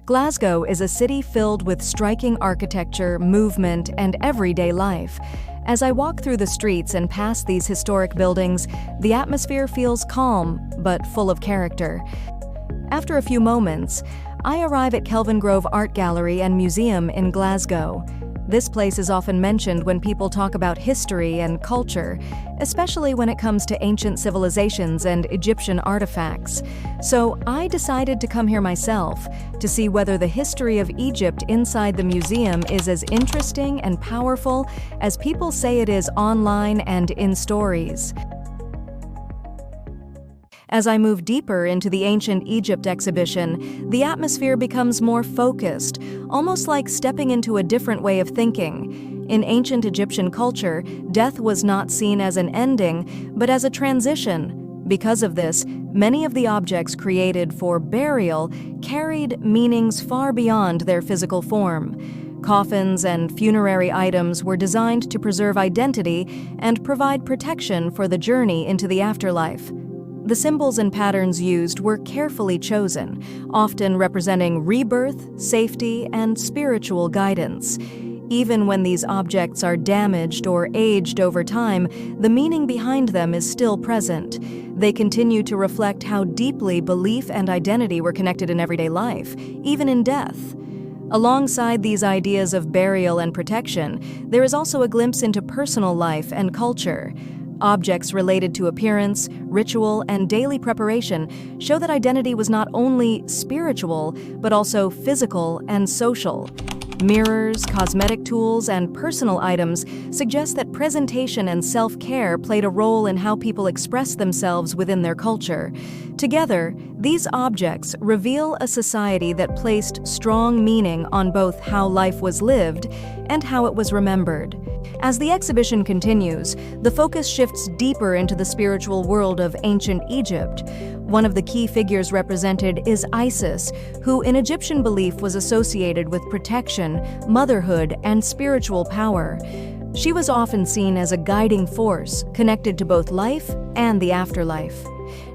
Glasgow is a city filled with striking architecture, movement, and everyday life. As I walk through the streets and past these historic buildings, the atmosphere feels calm, but full of character. After a few moments, I arrive at Kelvingrove Art Gallery and Museum in Glasgow. This place is often mentioned when people talk about history and culture, especially when it comes to ancient civilizations and Egyptian artifacts. So I decided to come here myself to see whether the history of Egypt inside the museum is as interesting and powerful as people say it is online and in stories. As I move deeper into the Ancient Egypt exhibition, the atmosphere becomes more focused, almost like stepping into a different way of thinking. In ancient Egyptian culture, death was not seen as an ending, but as a transition. Because of this, many of the objects created for burial carried meanings far beyond their physical form. Coffins and funerary items were designed to preserve identity and provide protection for the journey into the afterlife. The symbols and patterns used were carefully chosen, often representing rebirth, safety, and spiritual guidance. Even when these objects are damaged or aged over time, the meaning behind them is still present. They continue to reflect how deeply belief and identity were connected in everyday life, even in death. Alongside these ideas of burial and protection, there is also a glimpse into personal life and culture. Objects related to appearance, ritual, and daily preparation show that identity was not only spiritual, but also physical and social. Mirrors, cosmetic tools, and personal items suggest that presentation and self-care played a role in how people express themselves within their culture. Together, these objects reveal a society that placed strong meaning on both how life was lived and how it was remembered. As the exhibition continues, the focus shifts deeper into the spiritual world of ancient Egypt. One of the key figures represented is Isis, who in Egyptian belief was associated with protection, motherhood, and spiritual power. She was often seen as a guiding force, connected to both life and the afterlife.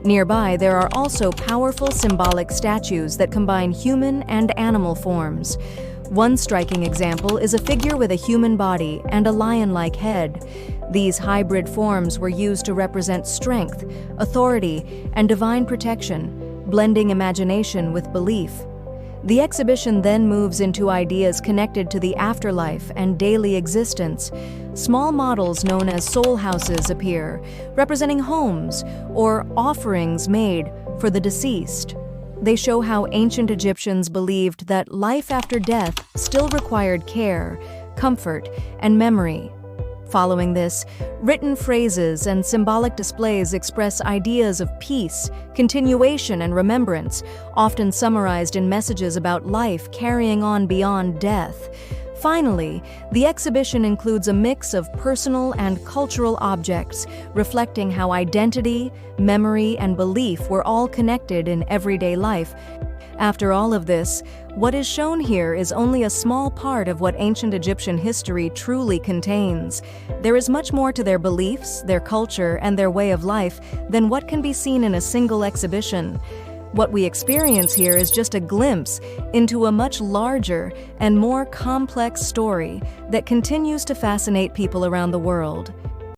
Nearby, there are also powerful symbolic statues that combine human and animal forms. One striking example is a figure with a human body and a lion-like head. These hybrid forms were used to represent strength, authority, and divine protection, blending imagination with belief. The exhibition then moves into ideas connected to the afterlife and daily existence. Small models known as soul houses appear, representing homes or offerings made for the deceased. They show how ancient Egyptians believed that life after death still required care, comfort, and memory. Following this, written phrases and symbolic displays express ideas of peace, continuation, and remembrance, often summarized in messages about life carrying on beyond death. Finally, the exhibition includes a mix of personal and cultural objects, reflecting how identity, memory, and belief were all connected in everyday life. After all of this, what is shown here is only a small part of what ancient Egyptian history truly contains. There is much more to their beliefs, their culture, and their way of life than what can be seen in a single exhibition. What we experience here is just a glimpse into a much larger and more complex story that continues to fascinate people around the world.